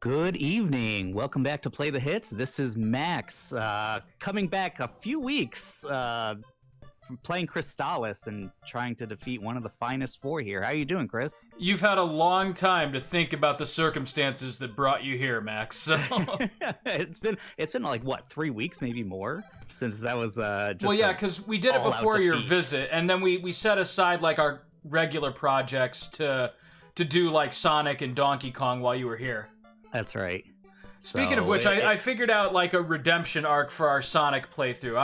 Good evening. Welcome back to Play the Hits. This is Max, coming back a few weeks from playing Crystalis and trying to defeat one of the finest four here. How you doing, Chris? You've had a long time to think about the circumstances that brought you here, Max. So. it's been like what, 3 weeks, maybe more, since that was just well, yeah, because we did it before your visit, and then we set aside like our regular projects to do like Sonic and Donkey Kong while you were here. That's right. Speaking of which, I figured out like a redemption arc for our Sonic playthrough.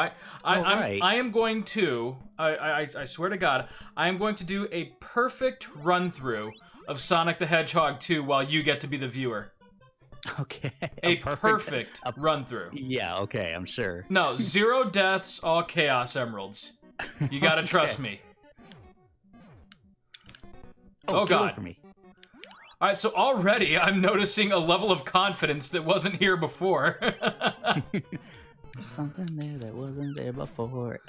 I am going to, I swear to God, I am going to do a perfect run through of Sonic the Hedgehog 2 while you get to be the viewer. Okay. A perfect run through. Yeah, okay, I'm sure. No, 0 deaths, all Chaos Emeralds. You gotta trust me. Oh God. For me. All right, so already I'm noticing a level of confidence that wasn't here before. There's something there that wasn't there before.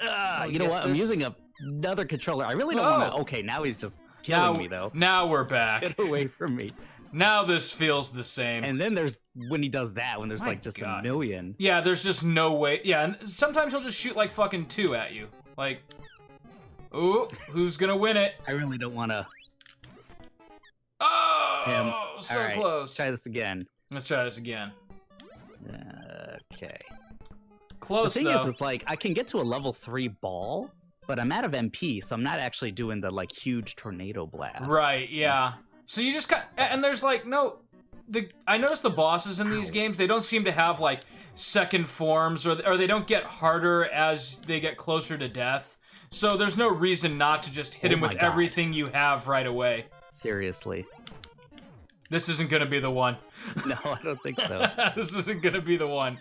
You know what? I'm using another controller. I really don't want to. Okay, now he's just killing me, though. Now we're back. Get away from me. Now this feels the same. And then there's when he does that, when there's like just a million. Yeah, there's just no way. Yeah, and sometimes he'll just shoot like fucking 2 at you. Like, ooh, who's gonna win it? I really don't want to. Oh, so all right, close. Let's try this again. Let's try this again. Okay. Close, the thing though. is like, I can get to a level 3 ball, but I'm out of MP, so I'm not actually doing the, like, huge tornado blast. Right, yeah. So you just got... And there's, like, no... I noticed the bosses in these games, they don't seem to have, like, second forms, or they don't get harder as they get closer to death. So there's no reason not to just hit him with everything you have right away. Seriously. This isn't gonna be the one. No, I don't think so. This isn't gonna be the one.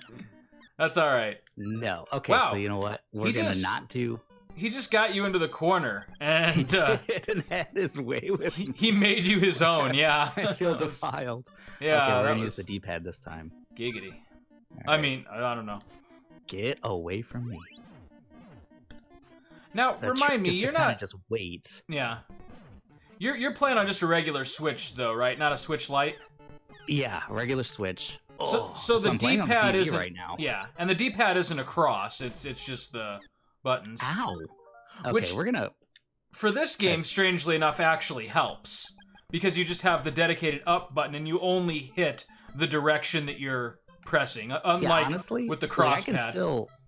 That's all right. No. Okay, wow. So you know what? We're gonna not do... He just got you into the corner, and he did and had his way with me. He made you his own, yeah. I feel defiled. Yeah, okay, we're gonna use the D-pad this time. Giggity. Right. I mean, I don't know. Get away from me. Now, remind me, you're not just wait. Yeah. You're playing on just a regular Switch though, right? Not a Switch Lite? Yeah, regular Switch. So the D-pad isn't right now. Yeah, and the D-pad isn't across. It's just the buttons. Ow. Okay, which, we're gonna... For this game, strangely enough, actually helps. Because you just have the dedicated up button and you only hit the direction that you're pressing. Unlike honestly, with the cross pad.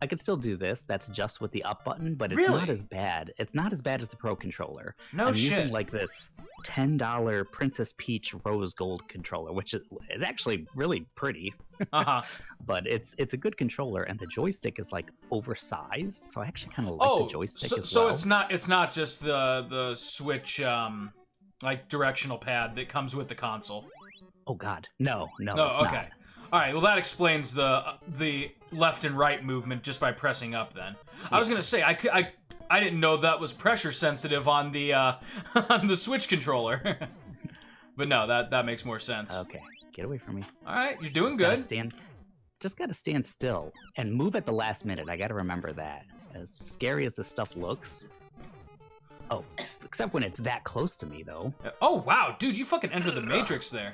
I can still do this. That's just with the up button, but it's not as bad. It's not as bad as the Pro controller. I'm using like this $10 Princess Peach Rose Gold controller, which is actually really pretty. But it's a good controller, and the joystick is like oversized, so I actually kind of like the joystick as well. So it's not just the Switch like directional pad that comes with the console. Oh God, no, it's okay. not. All right, well that explains the left and right movement just by pressing up. Then I was gonna say I didn't know that was pressure sensitive on the on the Switch controller, but no, that makes more sense. Okay, get away from me. All right, you're doing good. Just gotta stand still and move at the last minute. I gotta remember that. As scary as this stuff looks. Oh, except when it's that close to me, though. Oh wow, dude, you fucking entered the Matrix there.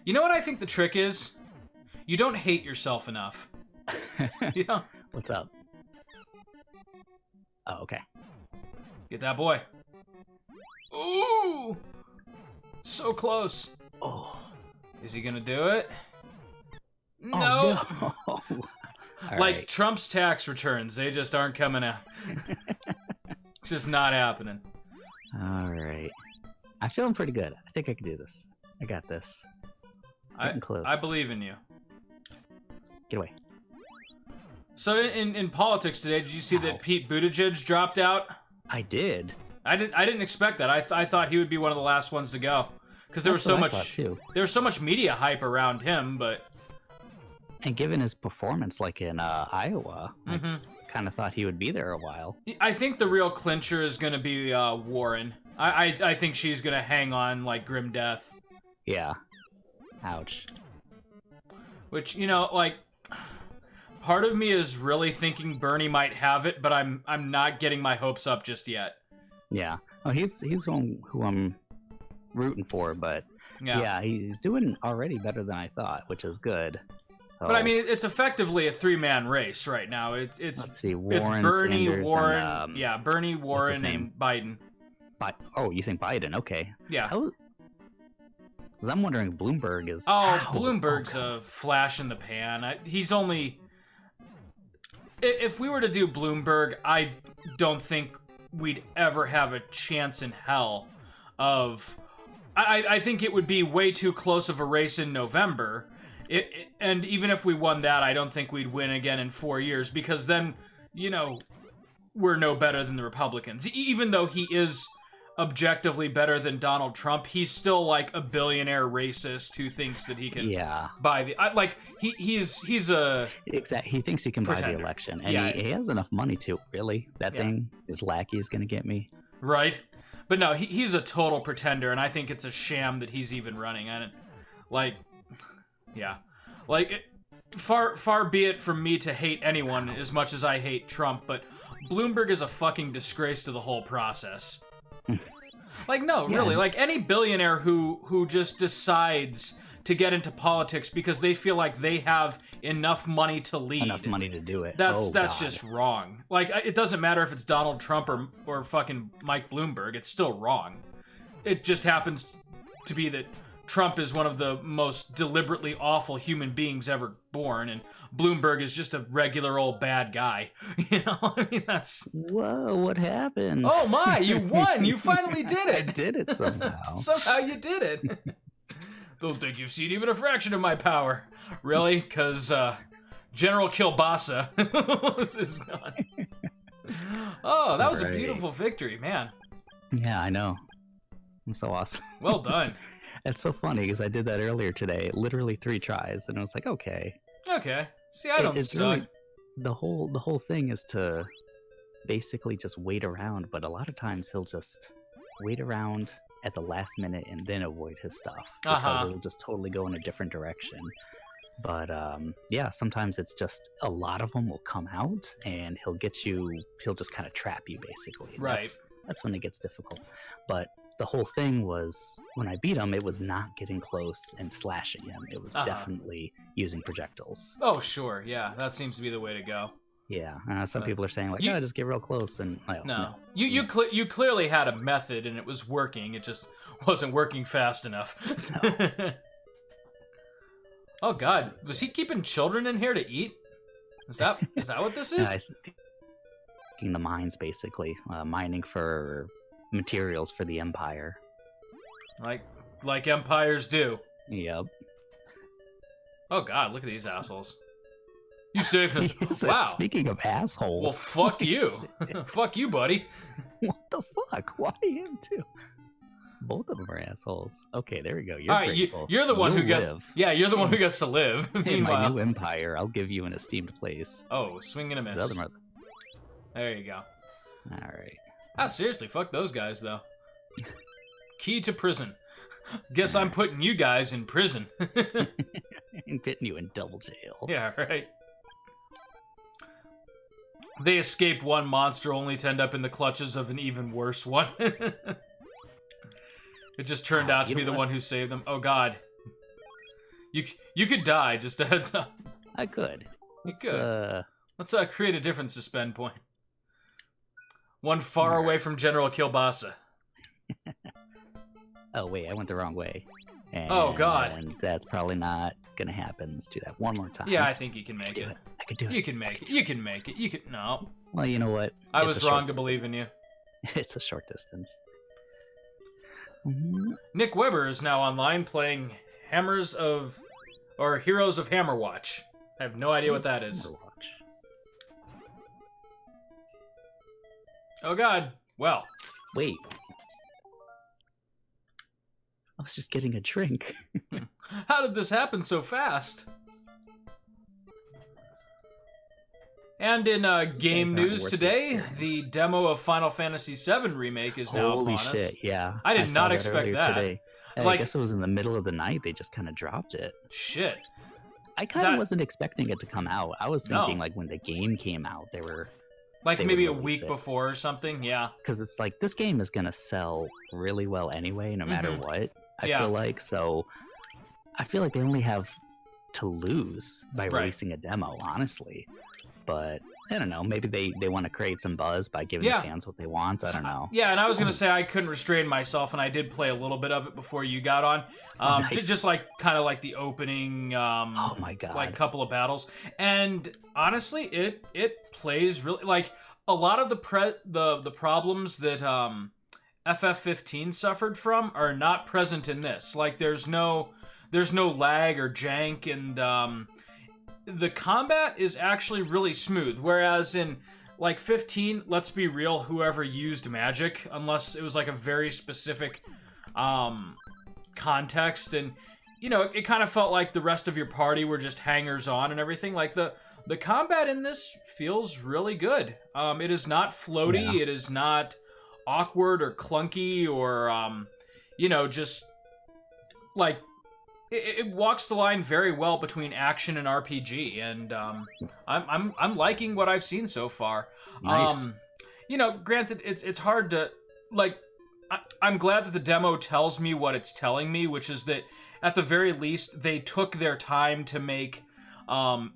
You know what I think the trick is? You don't hate yourself enough. Yeah. What's up? Oh, okay. Get that boy. Ooh! So close. Oh. Is he gonna do it? No. Oh, no. Like Trump's tax returns, they just aren't coming out. It's just not happening. All right. I'm feeling pretty good. I think I can do this. I got this. Getting close. I believe in you. Get away. So in politics today, did you see that Pete Buttigieg dropped out? I did. I didn't expect that. I thought he would be one of the last ones to go because there was so much media hype around him, but and given his performance like in Iowa, I kind of thought he would be there a while. I think the real clincher is going to be Warren. I think she's going to hang on like grim death. Yeah. Ouch. Which, you know, like, part of me is really thinking Bernie might have it, but I'm not getting my hopes up just yet. Yeah. Oh, he's who I'm rooting for, but Yeah, he's doing already better than I thought, which is good. So, but I mean, it's effectively a 3-man race right now. It's let's see, Warren, it's Bernie, Sanders, Warren, and, Bernie, Warren, and Biden. Oh, you think Biden? Okay. Yeah. Because I'm wondering, Bloomberg is. Bloomberg's a flash in the pan. He's only. If we were to do Bloomberg, I don't think we'd ever have a chance in hell of. I think it would be way too close of a race in November. And even if we won that, I don't think we'd win again in 4 years, because then, we're no better than the Republicans. Even though he is objectively better than Donald Trump, he's still like a billionaire racist who thinks that he can buy the he's a exactly, he thinks he can buy the election, and he has enough money to really. That thing, his lackey is gonna get me right. But no, he's a total pretender, and I think it's a sham that he's even running. Far be it from me to hate anyone as much as I hate Trump, but Bloomberg is a fucking disgrace to the whole process. Really, like any billionaire who just decides to get into politics because they feel like they have enough money to lead. Enough money to do it. That's just wrong. Like, it doesn't matter if it's Donald Trump or fucking Mike Bloomberg. It's still wrong. It just happens to be that Trump is one of the most deliberately awful human beings ever born, and Bloomberg is just a regular old bad guy. I mean, that's... Whoa, what happened? Oh my, you won! You finally did it! I did it somehow. Somehow you did it. Don't think you've seen even a fraction of my power. Really? Because, General Kielbasa is gone. Oh, that was a beautiful victory, man. Yeah, I know. I'm so awesome. Well done. It's so funny because I did that earlier today, literally 3 tries, and I was like, okay. Okay. See, I don't suck. Really, the whole thing is to basically just wait around, but a lot of times he'll just wait around at the last minute and then avoid his stuff because it'll just totally go in a different direction. But sometimes it's just a lot of them will come out and he'll just kind of trap you basically. Right. That's when it gets difficult. But the whole thing was, when I beat him, it was not getting close and slashing him. It was definitely using projectiles. Oh, sure. Yeah, that seems to be the way to go. Yeah. Some people are saying, like, just get real close. And no. You clearly had a method, and it was working. It just wasn't working fast enough. No. Oh, God. Was he keeping children in here to eat? Is that what this is? In the mines, basically. Mining for materials for the Empire. Like empires do. Yep. Oh God, look at these assholes. You saved us. Wow. Speaking of assholes. Well, fuck you. Fuck you, buddy. What the fuck? Why him too? Both of them are assholes. Okay, there we go. You're all right, you're the one who gets. Yeah, you're the one who gets to live. In my new empire, I'll give you an esteemed place. Oh, swing and a miss. There you go. All right. Ah, seriously, fuck those guys, though. Key to prison. Guess I'm putting you guys in prison. And putting you in double jail. Yeah, right. They escape one monster only to end up in the clutches of an even worse one. It just turned out to be the one who saved them. Oh, God. You could die, just a heads up. I could. You could. Let's create a different suspend point. One far away from General Kielbasa. Oh, wait, I went the wrong way. Oh, God. And that's probably not going to happen. Let's do that one more time. Yeah, I think you can make it. I could do it. You can make it. You can make it. You can... No. Well, you know what? I was wrong to believe in you. It's a short distance. Nick Weber is now online playing Heroes of Hammerwatch. I have no idea what that is. Oh, God. Well. Wait. I was just getting a drink. How did this happen so fast? And in game news today, the demo of Final Fantasy VII Remake is now upon us. Holy shit, yeah. I did not expect that. Today. I guess it was in the middle of the night. They just kind of dropped it. Shit. I kind of wasn't expecting it to come out. I was thinking, like, when the game came out, they were... Like maybe a week before or something, yeah. Because it's like, this game is going to sell really well anyway, no matter what. I feel like. So I feel like they only have to lose by releasing a demo, honestly. But I don't know. Maybe they want to create some buzz by giving the fans what they want. I don't know. Yeah, and I was gonna say I couldn't restrain myself, and I did play a little bit of it before you got on. Nice. Just like kind of like the opening. Oh my god! Like couple of battles, and honestly, it plays really like a lot of the problems that FF15 suffered from are not present in this. Like there's no lag or jank, and the combat is actually really smooth, whereas in like 15, let's be real, whoever used magic, unless it was like a very specific context, and you know, it kind of felt like the rest of your party were just hangers on and everything. Like the combat in this feels really good. It is not floaty, it is not awkward or clunky or you know, just like it walks the line very well between action and RPG, and I'm liking what I've seen so far. Nice. You know, granted, it's hard to like. I'm glad that the demo tells me what it's telling me, which is that at the very least they took their time to make a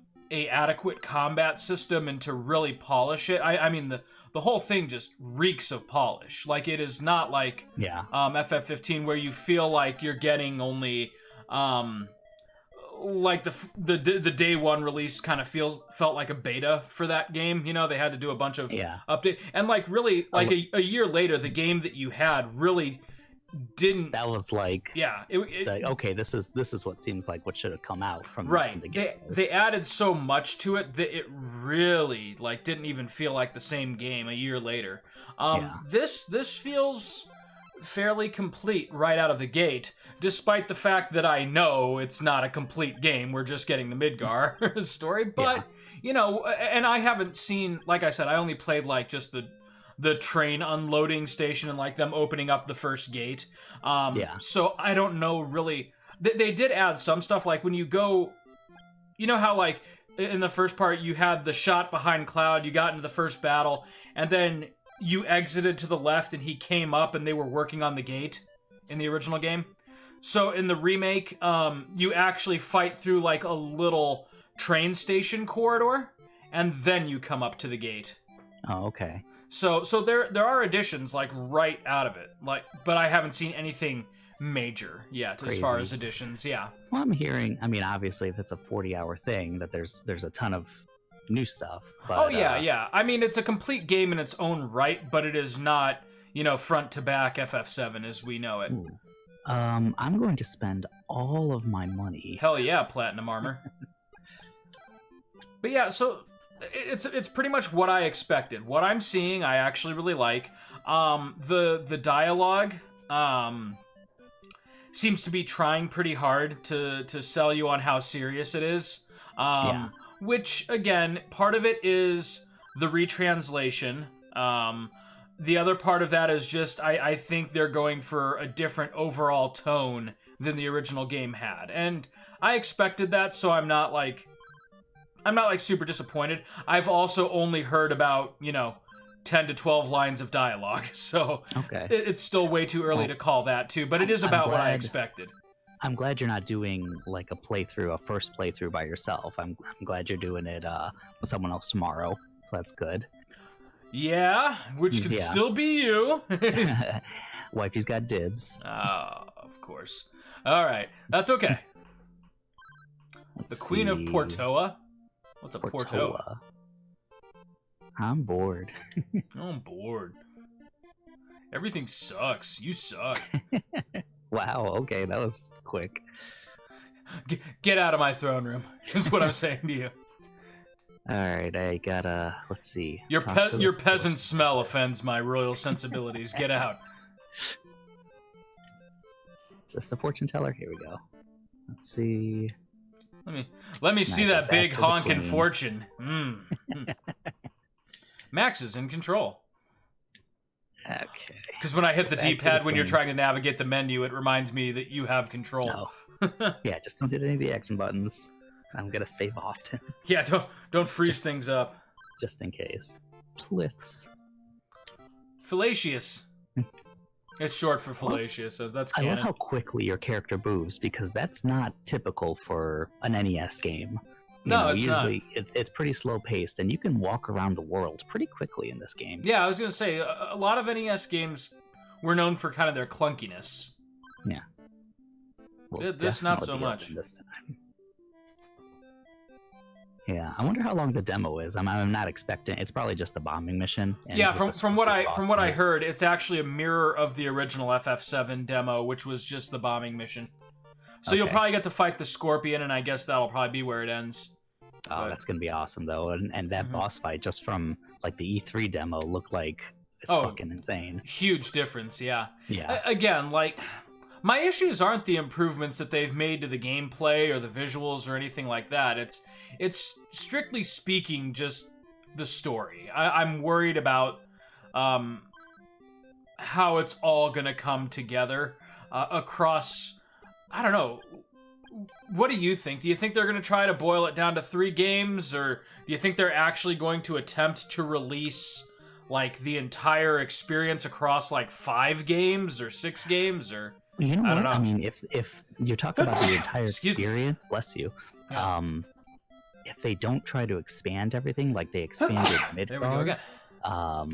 adequate combat system and to really polish it. I mean the whole thing just reeks of polish. Like it is not like FF15 where you feel like you're getting only like the day one release kind of felt like a beta for that game. You know, they had to do a bunch of update, and like really like a year later, the game that you had really didn't. That was like like, okay, this is what seems like what should have come out from right. the game. They added so much to it that it really like didn't even feel like the same game a year later. This feels fairly complete right out of the gate, despite the fact that I know it's not a complete game. We're just getting the Midgar story, but you know, and I haven't seen, like I said, I only played like just the train unloading station and like them opening up the first gate. So I don't know really. They did add some stuff, like when you go, you know how like in the first part you had the shot behind Cloud, you got into the first battle, and then you exited to the left and he came up and they were working on the gate in the original game. So in the remake, you actually fight through like a little train station corridor and then you come up to the gate. Oh, okay. So there are additions like right out of it, like, but I haven't seen anything major yet. Crazy. As far as additions. Well, I'm hearing, I mean, obviously if it's a 40-hour thing, that there's a ton of new stuff. But, I mean, it's a complete game in its own right, but it is not, you know, front to back FF7 as we know it. I'm going to spend all of my money. Hell yeah, platinum armor. But yeah, so it's pretty much what I expected. What I'm seeing, I actually really like. The dialogue seems to be trying pretty hard to sell you on how serious it is. Which, again, part of it is the retranslation. The other part of that is just, I think they're going for a different overall tone than the original game had. And I expected that, so I'm not super disappointed. I've also only heard about, you know, 10 to 12 lines of dialogue, so it's still way too early to call that too, but it is about what I expected. I'm glad you're not doing like a first playthrough by yourself. I'm glad you're doing it with someone else tomorrow, so that's good. Yeah, which could still be you. Wifey's got dibs. Oh, of course. All right, that's okay. The Queen of Portoa? What's a Portoa? I'm bored. I'm bored. Everything sucks. You suck. Wow, okay, that was quick. Get out of my throne room, is what I'm saying to you. Alright, I gotta, let's see. Your peasant smell offends my royal sensibilities. Get out. Is this the fortune teller? Here we go. Let's see. Let me see that big honkin' fortune. Max is in control. Okay. Because when I hit the D-pad when you're trying to navigate the menu, it reminds me that you have control. No. Yeah, just don't hit any of the action buttons. I'm gonna save often. Yeah, don't freeze things up. Just in case. Pliths. Fallacious. It's short for fallacious, so that's canon. I love how quickly your character moves, because that's not typical for an NES game. It's usually not. It's pretty slow paced, and you can walk around the world pretty quickly in this game. Yeah, I was gonna say a lot of NES games were known for kind of their clunkiness. Yeah. This not so much this time. Yeah, I wonder how long the demo is. I'm not expecting. It's probably just the bombing mission. Yeah, from what I heard, it's actually a mirror of the original FF7 demo, which was just the bombing mission. So you'll probably get to fight the Scorpion, and I guess that'll probably be where it ends. Oh, that's gonna be awesome though, and that boss fight just from like the E3 demo looked like it's fucking insane. Huge difference, yeah. Yeah. Again, like, my issues aren't the improvements that they've made to the gameplay or the visuals or anything like that. It's strictly speaking just the story. I'm worried about how it's all gonna come together across. I don't know. What do you think? Do you think they're going to try to boil it down to 3 games, or do you think they're actually going to attempt to release like the entire experience across like 5 games or 6 games, or I don't know. I mean, if you're talking about the entire experience, bless you. Yeah. If they don't try to expand everything like they expanded Midgar, there we go again. I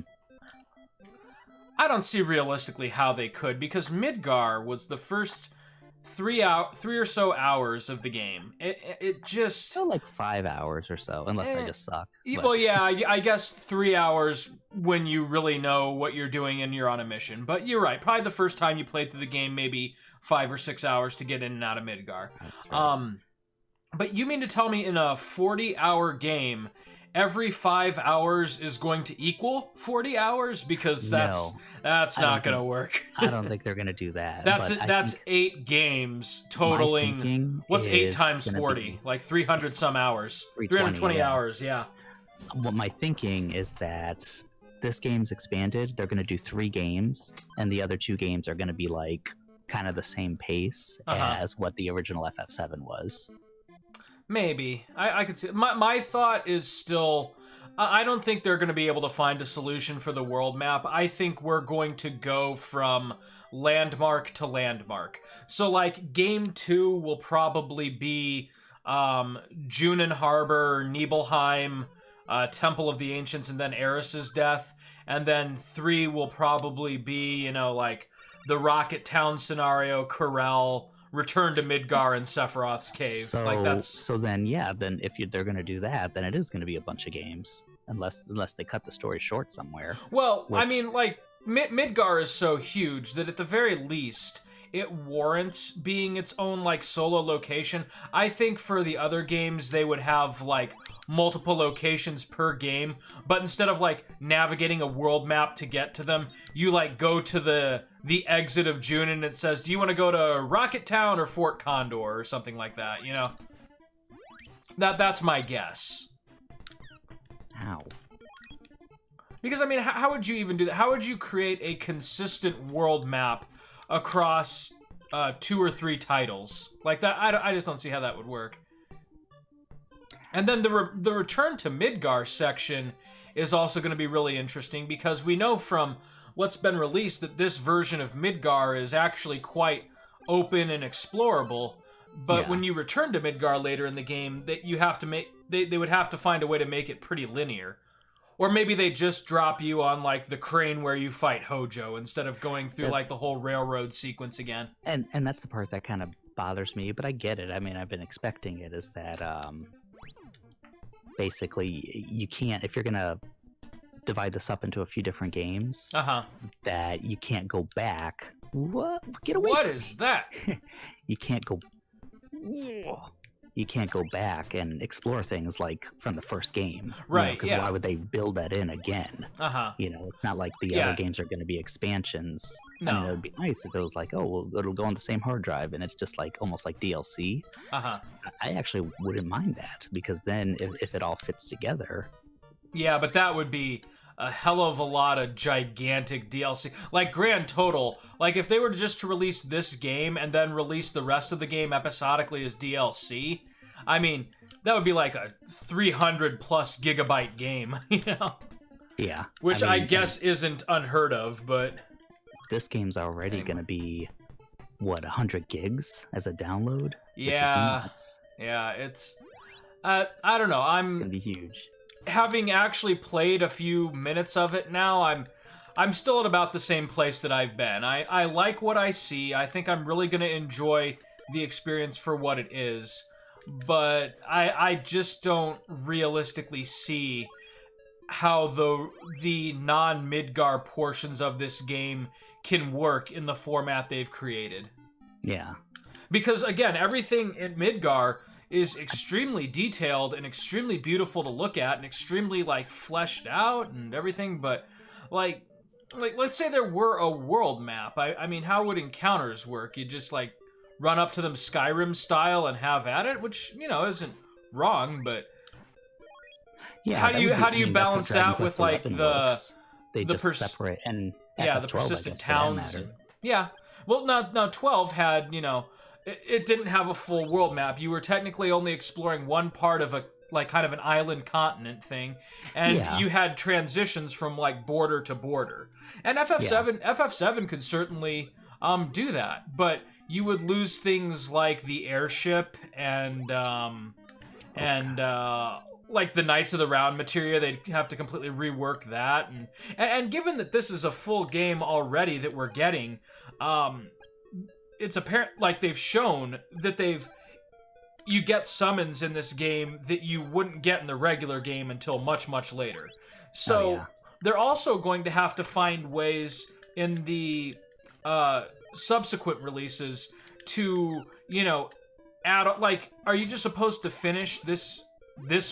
don't see realistically how they could, because Midgar was the first 3 or so hours of the game. It just still like 5 hours or so, unless I just suck. Well, yeah, I guess 3 hours when you really know what you're doing and you're on a mission. But you're right. Probably the first time you played through the game, maybe 5 or 6 hours to get in and out of Midgar. Right. But you mean to tell me in a 40-hour game, every 5 hours is going to equal 40 hours? Because that's not going to work. I don't think they're going to do that. That's 8 games totaling. What's 8 times 40? Like 300 some hours. 320 hours, yeah. What my thinking is that this game's expanded. They're going to do 3 games, and the other 2 games are going to be like kind of the same pace as what the original FF7 was. Maybe. I could see. My thought is still, I don't think they're going to be able to find a solution for the world map. I think we're going to go from landmark to landmark. So, like, Game 2 will probably be Junin Harbor, Nibelheim, Temple of the Ancients, and then Eris's death. And then 3 will probably be, like, the Rocket Town scenario, Corel, Return to Midgar and Sephiroth's cave. So then if they're going to do that, then it is going to be a bunch of games, unless they cut the story short somewhere. Well, I mean, like, Midgar is so huge that at the very least it warrants being its own like solo location. I think for the other games they would have like multiple locations per game, but instead of like navigating a world map to get to them, you like go to the exit of June and it says, do you want to go to Rocket Town or Fort Condor or something like that, That's my guess. How? Because, I mean, how would you even do that? How would you create a consistent world map across 2 or 3 titles? Like that, I just don't see how that would work. And then the Return to Midgar section is also going to be really interesting, because we know from what's been released that this version of Midgar is actually quite open and explorable. But when you return to Midgar later in the game, that you have to they would have to find a way to make it pretty linear. Or maybe they just drop you on, like, the crane where you fight Hojo instead of going through, like, the whole railroad sequence again. And that's the part that kind of bothers me, but I get it. I mean, I've been expecting it, is that, basically, you can't, if you're going to divide this up into a few different games, that you can't go back. What? Get away What from is me. that? You can't go... You can't go back and explore things like from the first game, right? Because why would they build that in again? It's not like the other games are going to be expansions. No. I mean, it would be nice if it was like, oh, well, it'll go on the same hard drive, and it's just like almost like DLC. I actually wouldn't mind that, because then if it all fits together, but that would be a hell of a lot of gigantic DLC. Like, grand total, like, if they were just to release this game and then release the rest of the game episodically as DLC, I mean, that would be like a 300 plus gigabyte game, Yeah. Which I guess isn't unheard of, but... this game's already going to be, what, 100 gigs as a download? Yeah. Which is nuts. Yeah, it's... I don't know, It's going to be huge. Having actually played a few minutes of it now, I'm still at about the same place that I've been. I like what I see. I think I'm really going to enjoy the experience for what it is. But I just don't realistically see how the non-Midgar portions of this game can work in the format they've created. Yeah. Because, again, everything in Midgar is extremely detailed and extremely beautiful to look at and extremely, like, fleshed out and everything, but, like let's say there were a world map. I mean, how would encounters work? You just, like, run up to them Skyrim style and have at it, which, you know, isn't wrong, but... Yeah, how do you balance that with, like, they just separate, and the persistent towns? Yeah. Well, now 12 had, you know, it didn't have a full world map. You were technically only exploring one part of a, like, kind of an island continent thing, and you had transitions from, like, border to border. And FF7 could certainly do that, but you would lose things like the airship and like the Knights of the Round materia. They'd have to completely rework that, and given that this is a full game already that we're getting, it's apparent, like, they've shown that you get summons in this game that you wouldn't get in the regular game until much, much later. So they're also going to have to find ways in the subsequent releases to, you know, add, like, are you just supposed to finish this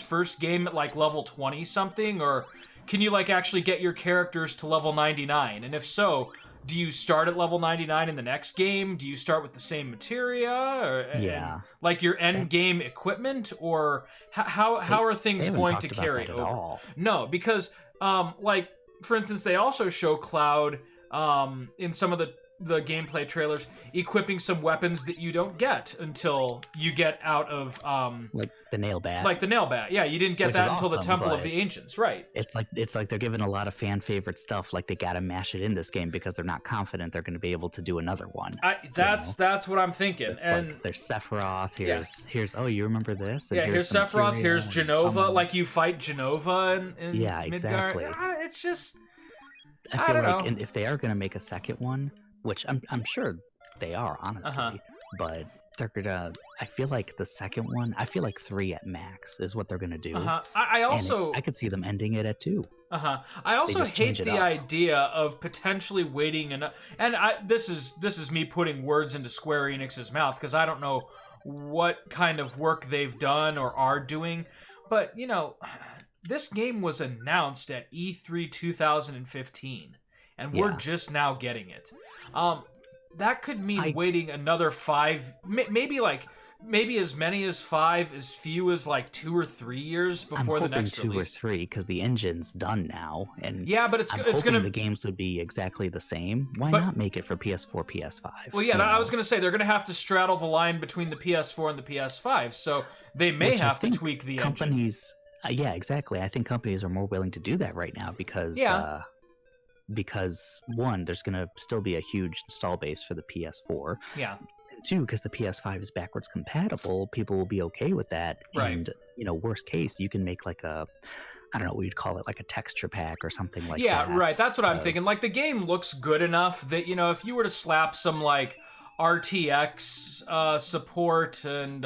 first game at, like, level 20 something, or can you, like, actually get your characters to level 99? And if so, do you start at level 99 in the next game? Do you start with the same materia, or and, like, your end game equipment, or how are things going to carry over? No, because like, for instance, they also show Cloud in some of the gameplay trailers equipping some weapons that you don't get until you get out of like the nail bat. Like the nail bat. Yeah, you didn't get that until the Temple of the Ancients, right? It's like they're giving a lot of fan favorite stuff. Like, they gotta mash it in this game because they're not confident they're going to be able to do another one. That's what I'm thinking. It's and like, there's Sephiroth. Here's oh, you remember this? And here's Sephiroth. Here's Genova. Like, you fight Genova in Midgar. Exactly. It's just, I feel like, and if they are going to make a second one, which I'm sure they are, honestly, but they're gonna, I feel like the second one, I feel like 3 at max is what they're gonna do. I also, I could see them ending it at 2. I also hate the idea of potentially waiting, and this is me putting words into Square Enix's mouth, because I don't know what kind of work they've done or are doing, but, you know, this game was announced at E3 2015. And we're just now getting it. That could mean waiting another 5, maybe as many as 5, as few as, like, 2 or 3 years before the next release. 2 or 3, because the engine's done now, and but it's gonna, the games would be exactly the same. Why not make it for PS4, PS5? Well, I was gonna say they're gonna have to straddle the line between the PS4 and the PS5, so they may have to tweak the companies. Yeah, exactly. I think companies are more willing to do that right now because one, there's going to still be a huge install base for the PS4. Yeah. And 2, because the PS5 is backwards compatible, people will be okay with that. Right. And, you know, worst case, you can make like a, I don't know what you'd call it, like a texture pack or something like that. Yeah, right. That's what I'm thinking. Like, the game looks good enough that, you know, if you were to slap some, like, RTX support and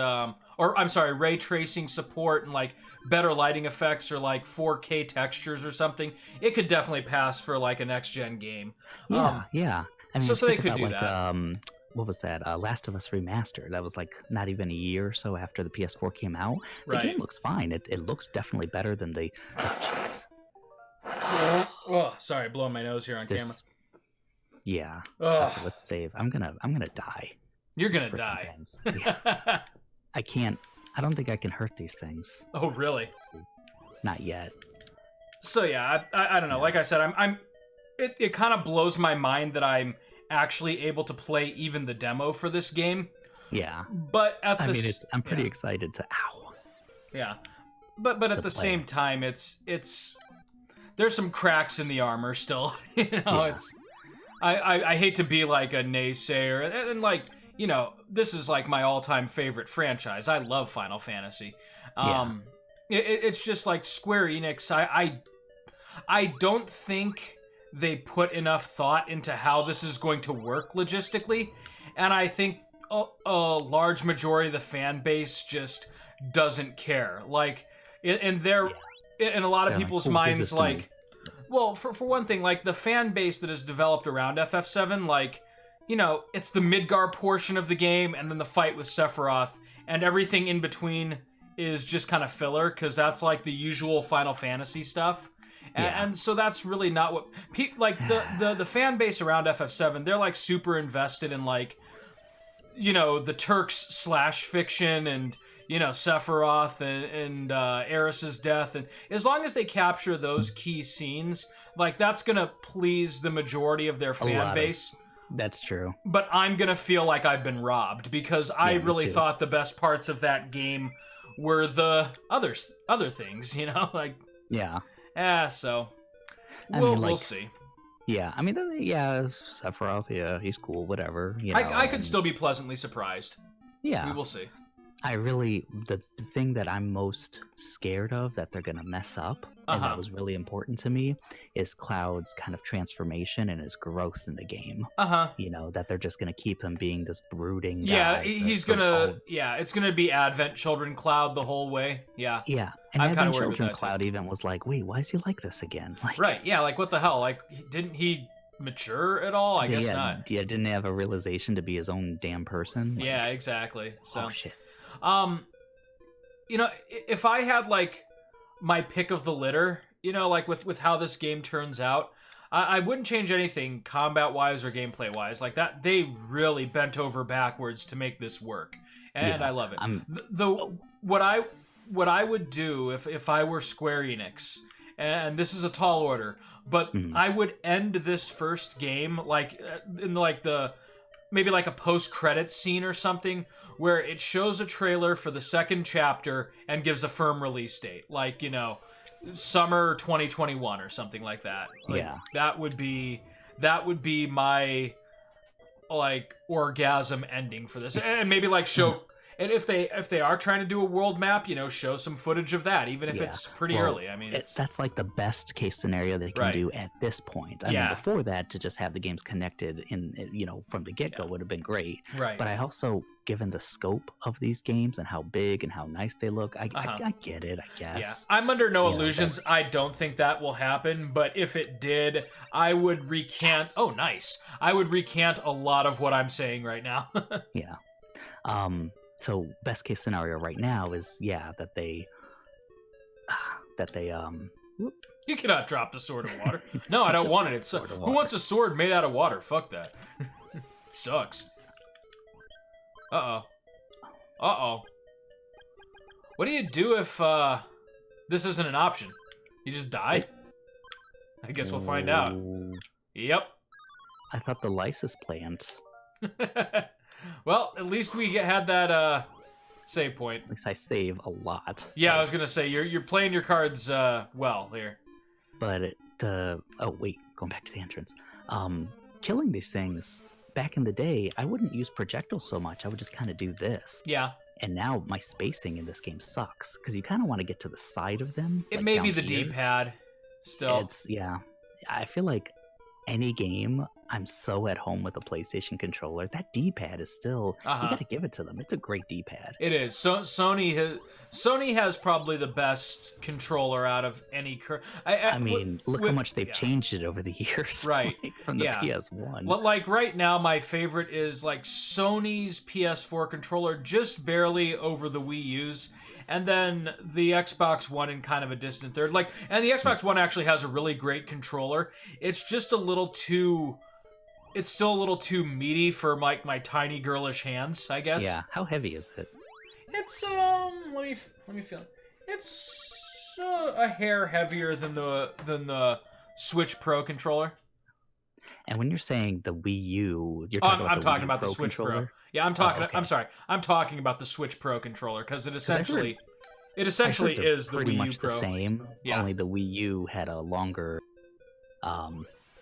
ray tracing support and, like, better lighting effects or, like, 4K textures or something, it could definitely pass for, like, a next gen game. Yeah. I mean, so they could do, like, that. What was that? Last of Us Remastered. That was, like, not even a year or so after the PS4 came out. The game looks fine. It looks definitely better than the. Oh, sorry, blowing my nose here on camera. Yeah. Okay, let's save. I'm gonna die. You're gonna die. Yeah. I don't think I can hurt these things. Oh, really? Not yet. So yeah, I don't know. Like I said, it kind of blows my mind that I'm actually able to play even the demo for this game. Yeah. But I'm pretty excited to. Ow. Yeah. But at the same time, it's there's some cracks in the armor still. You know, I hate to be like a naysayer, and like, you know, this is like my all-time favorite franchise. I love Final Fantasy. It's just like Square Enix. I don't think they put enough thought into how this is going to work logistically, and I think a large majority of the fan base just doesn't care. Like, in a lot of people's minds, like, well, for one thing, like, the fan base that is developed around FF7, like, you know, it's the Midgar portion of the game, and then the fight with Sephiroth, and everything in between is just kind of filler, because that's, like, the usual Final Fantasy stuff. And so that's really not what... like, the fan base around FF7, they're, like, super invested in, like, you know, the Turks / fiction, and... you know, Sephiroth and Aeris's death, and as long as they capture those key scenes, like, that's gonna please the majority of their fan base. That's true. But I'm gonna feel like I've been robbed, because I really thought the best parts of that game were the other things, you know, like, so we'll see. Yeah, I mean, Sephiroth, he's cool, whatever. You know, I could still be pleasantly surprised. Yeah, we will see. The thing that I'm most scared of that they're gonna mess up, and that was really important to me, is Cloud's kind of transformation and his growth in the game. You know, that they're just gonna keep him being this brooding guy. Yeah, he's gonna. It's gonna be Advent Children Cloud the whole way. Yeah. Yeah, and Advent Children Cloud even was like, wait, why is he like this again? Like, right? Yeah, like, what the hell? Like, didn't he mature at all? I guess not. Yeah, didn't have a realization to be his own damn person. Like, yeah, exactly. So. Oh shit. You know, if I had, like, my pick of the litter, you know, like, with how this game turns out, I wouldn't change anything combat-wise or gameplay-wise. Like, that, they really bent over backwards to make this work. And I love it. What I would do if I were Square Enix, and this is a tall order, but I would end this first game, like, in, like, maybe like a post-credits scene or something, where it shows a trailer for the second chapter and gives a firm release date. Like, you know, summer 2021 or something like that. Like, that would be my, like, orgasm ending for this. And maybe, like, show... And if they are trying to do a world map, you know, show some footage of that, even if it's pretty early. I mean, that's like the best case scenario they can do at this point. I mean, before that, to just have the games connected from the get-go would have been great. Right. But I also, given the scope of these games and how big and how nice they look, I get it, I guess. Yeah. I'm under no illusions. I don't think that will happen. But if it did, I would recant. Oh, nice. I would recant a lot of what I'm saying right now. Yeah. So best case scenario right now is that they You cannot drop the sword in water. No, I don't want it. Who wants a sword made out of water? Fuck that. It sucks. Uh-oh. What do you do if this isn't an option? You just die? I guess we'll find out. Yep. I thought the Lysis plant. Well, at least we had that save point. At least I save a lot. Yeah, I was gonna say you're playing your cards well here. But going back to the entrance, killing these things back in the day, I wouldn't use projectiles so much. I would just kind of do this. Yeah. And now my spacing in this game sucks because you kind of want to get to the side of them. It may be the D-pad. Still, I feel like any game, I'm so at home with a PlayStation controller. That D-pad is still, you gotta give it to them. It's a great D-pad. It is. So Sony has probably the best controller out of any. I mean, look how much they've changed it over the years. Right. Like, from the PS1. Well, like right now, my favorite is like Sony's PS4 controller, just barely over the Wii U's. And then the Xbox One in kind of a distant third. Like, and the Xbox One actually has a really great controller. It's just a little too... It's still a little too meaty for my tiny girlish hands, I guess. Yeah. How heavy is it? It's, let me feel it. It's a hair heavier than the Switch Pro controller. And when you're saying the Wii U, you're talking about the Switch Pro. Yeah, I'm talking. I'm sorry. I'm talking about the Switch Pro controller because it essentially is the Wii U Pro. Pretty much the same. Yeah. Only the Wii U had a longer.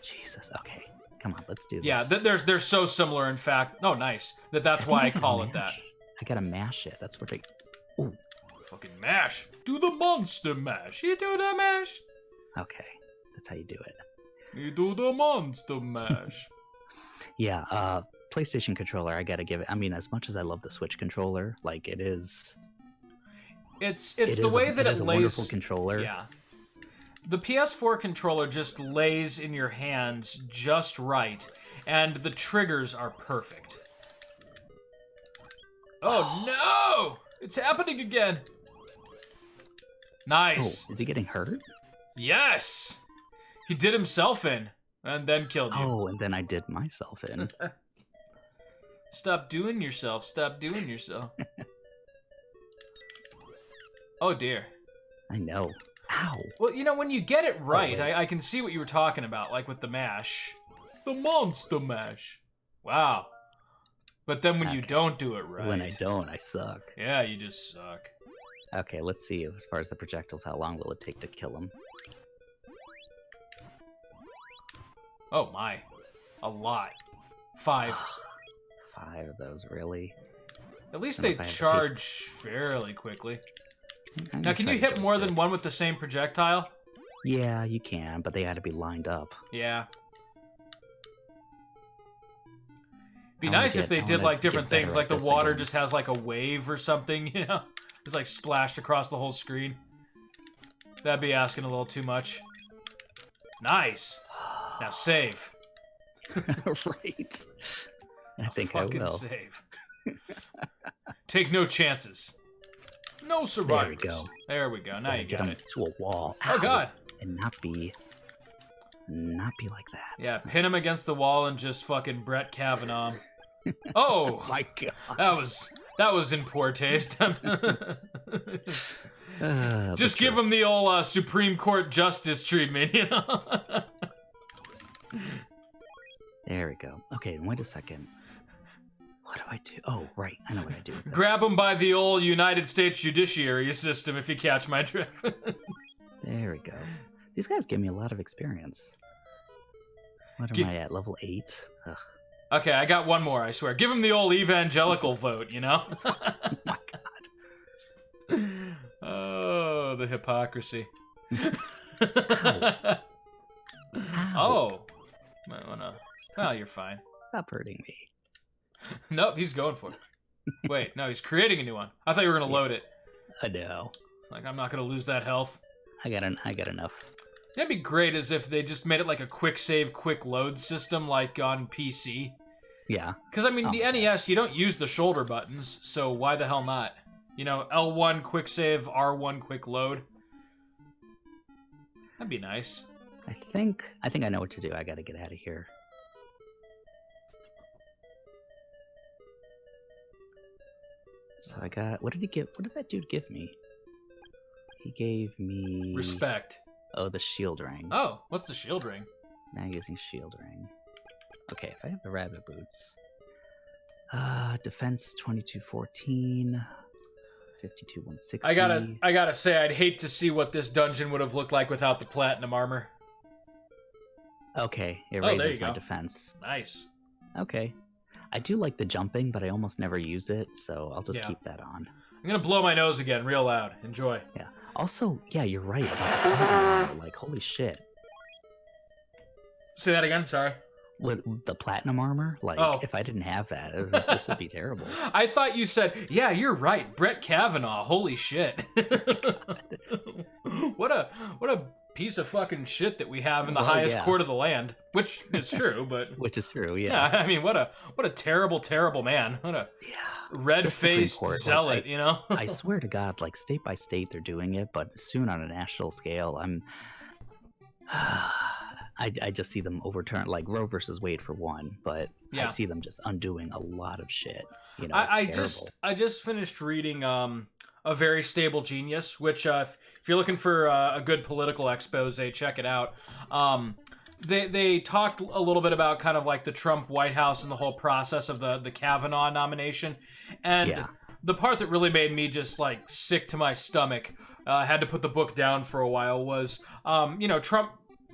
Jesus. Okay. Come on, let's do this. Yeah, they're so similar, in fact. Oh, nice. That's why I call it that. I gotta mash it. That's what they... Ooh. Fucking mash. Do the monster mash. You do the mash. Okay, that's how you do it. You do the monster mash. Yeah, PlayStation controller, I gotta give it... I mean, as much as I love the Switch controller, like, it is... It's the way that it lays... a wonderful controller. Yeah. The PS4 controller just lays in your hands just right, and the triggers are perfect. Oh, no! It's happening again! Nice. Oh, is he getting hurt? Yes! He did himself in, and then killed you. Oh, and then I did myself in. Stop doing yourself. Stop doing yourself. Oh, dear. I know. Ow. Well, you know, when you get it right, I can see what you were talking about, like with the mash. The monster mash. Wow. But then when you don't do it right... When I don't, I suck. Yeah, you just suck. Okay, let's see, as far as the projectiles, how long will it take to kill him? Oh my. A lot. 5. 5 of those, really? At least they charge fairly quickly. Now, can you hit more than one with the same projectile? Yeah, you can, but they had to be lined up. Yeah. Be nice if they did, like, different things, like the water just has, like, a wave or something, you know? It's, like, splashed across the whole screen. That'd be asking a little too much. Nice. Now save. Right. I think I will. Save. Take no chances. No survivors. There we go. There we go. Now you got it. To a wall. Oh, God. And not be like that. Yeah, pin him against the wall and just fucking Brett Kavanaugh. Oh my God. That was in poor taste. Just give him the old Supreme Court justice treatment, you know? There we go. Okay, wait a second. What do I do? Oh, right. I know what I do with this. Grab him by the old United States judiciary system, if you catch my drift. There we go. These guys give me a lot of experience. What am I at? Level 8? Ugh. Okay, I got one more, I swear. Give him the old evangelical vote, you know? Oh my God. Oh, the hypocrisy. Ow. Oh. Might wanna... Oh, you're fine. Stop hurting me. Nope, he's going for it. Wait, no, he's creating a new one. I thought you were gonna load it. I know. Like, I'm not gonna lose that health. I got enough. That'd be great as if they just made it like a quick save, quick load system like on PC. Yeah. Because, I mean, the NES, you don't use the shoulder buttons, so why the hell not? You know, L1 quick save, R1 quick load. That'd be nice. I think I know what to do. I gotta get out of here. So I got... What did that dude give me? He gave me... Respect. Oh, the shield ring. Oh, what's the shield ring? Now using shield ring. Okay, if I have the rabbit boots. Defense 2214. 52-160. I gotta say, I'd hate to see what this dungeon would have looked like without the platinum armor. Okay, it raises my defense. Nice. Okay. I do like the jumping, but I almost never use it, so I'll just keep that on. I'm gonna blow my nose again real loud. Enjoy. Yeah. Also, yeah, you're right about the platinum armor. Like, holy shit. Say that again, sorry. With the platinum armor, like, if I didn't have that, this would be terrible. I thought you said, yeah, you're right, Brett Kavanaugh, holy shit. What a piece of fucking shit that we have in the highest court of the land, which is true, but... Which is true, yeah. I mean, what a terrible, terrible man. What a red-faced zealot, like, you know? I swear to God, like, state by state they're doing it, but soon on a national scale, I just see them overturn, like Roe versus Wade for one, but I see them just undoing a lot of shit. You know, I just finished reading A Very Stable Genius, which if you're looking for a good political expose, check it out. They talked a little bit about kind of like the Trump White House and the whole process of the Kavanaugh nomination, and the part that really made me just like sick to my stomach, had to put the book down for a while, was you know,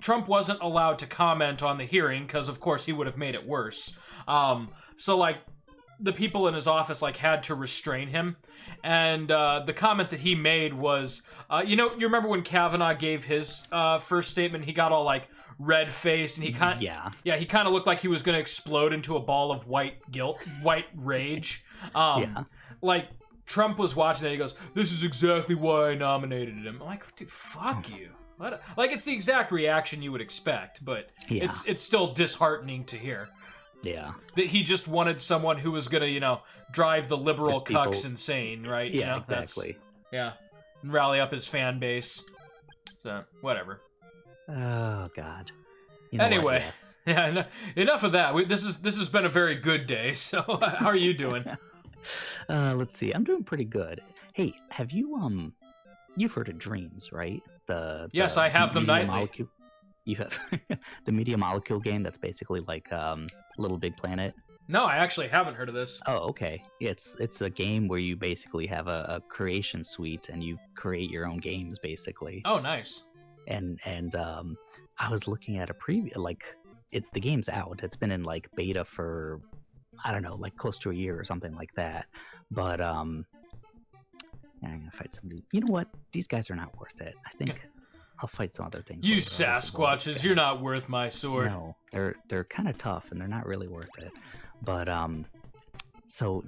Trump wasn't allowed to comment on the hearing because, of course, he would have made it worse. So, like, the people in his office, like, had to restrain him. And the comment that he made was, you remember when Kavanaugh gave his first statement? He got all, like, red-faced, and he kind of... Yeah, he kind of looked like he was going to explode into a ball of white rage. Like, Trump was watching that, and he goes, "This is exactly why I nominated him." I'm like, dude, fuck you. Like, it's the exact reaction you would expect, but it's still disheartening to hear. Yeah. That he just wanted someone who was going to, drive the liberal cucks insane, right? Yeah, exactly. And rally up his fan base. So, whatever. Oh, God. Anyway, enough of that. This has been a very good day, so how are you doing? Let's see. I'm doing pretty good. Hey, have you, you've heard of Dreams, right? Yes, I have them nightly. Molecule. You have the Media Molecule game that's basically like Little Big Planet. No, I actually haven't heard of this. Oh, okay. It's a game where you basically have a creation suite and you create your own games, basically. Oh, nice. And I was looking at a preview, the game's out. It's been in like beta for, I don't know, like close to a year or something like that. But I'm gonna fight somebody. You know what? These guys are not worth it. I think I'll fight some other things. You Sasquatches, you're not worth my sword. No, they're kind of tough and they're not really worth it. But so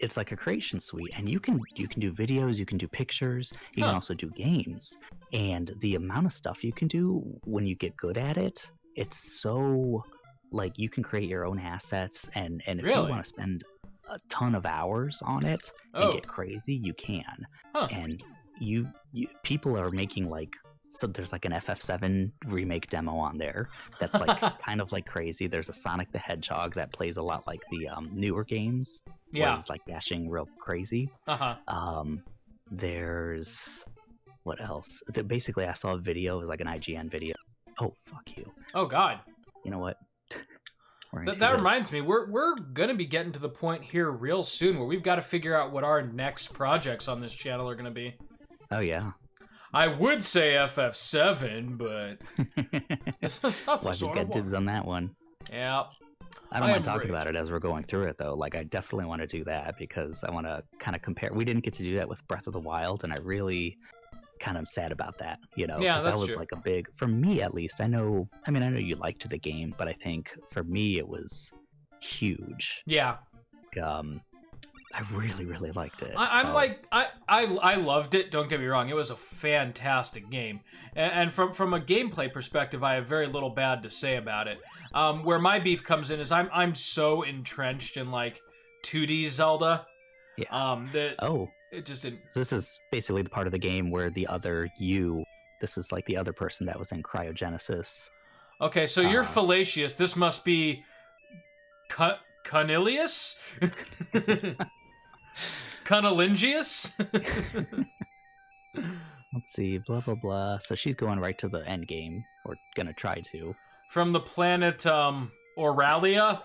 it's like a creation suite, and you can do videos, you can do pictures, you can also do games, and the amount of stuff you can do when you get good at it, it's so like you can create your own assets, and if you want to spend a ton of hours on it and get crazy, you can. And you people are making so there's like an FF7 remake demo on there that's like kind of like crazy. There's a Sonic the Hedgehog that plays a lot like the newer games. Where he's like dashing real crazy. There's what else? Basically, I saw a video. It was like an IGN video. Oh, fuck you. Oh, God. You know what? That reminds me, we're gonna be getting to the point here real soon where we've got to figure out what our next projects on this channel are gonna be. Oh yeah. I would say FF7, but that's just get dibs on that one. Yeah. I don't want to talk about it as we're going through it though. Like I definitely want to do that because I want to kind of compare. We didn't get to do that with Breath of the Wild, and I really kind of sad about that. Yeah, that's that was true. Like a big, for me at least. I know you liked the game, but I think for me it was huge. Yeah. I really, really liked it. I loved it. Don't get me wrong; it was a fantastic game, and from a gameplay perspective, I have very little bad to say about it. Where my beef comes in is I'm so entrenched in like 2D Zelda. Yeah. It just didn't. This is basically the part of the game where this is like the other person that was in Cryogenesis. Okay, so you're fallacious. This must be Cornelius? Cunnilingius? Let's see, blah, blah, blah. So she's going right to the end game, or gonna try to. From the planet, Auralia?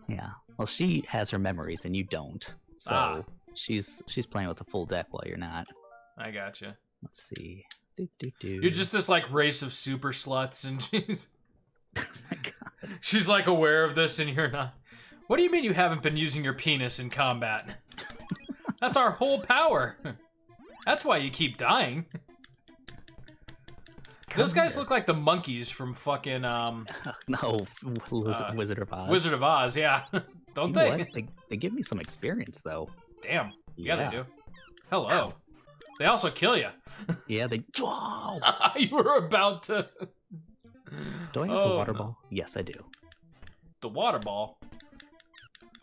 Yeah. Well, she has her memories, and you don't. So she's playing with the full deck while you're not. I gotcha. Let's see. You're just this, like, race of super sluts, and she's... Oh my God. She's, like, aware of this, and you're not... What do you mean you haven't been using your penis in combat? That's our whole power. That's why you keep dying. Those guys look like the monkeys from fucking, No, Wizard of Oz. Wizard of Oz, yeah. Don't they? What? They give me some experience, though. Damn. Yeah, they do. Hello. They also kill you. Yeah, they... Whoa! You were about to... Do I have the water ball? Yes, I do. The water ball?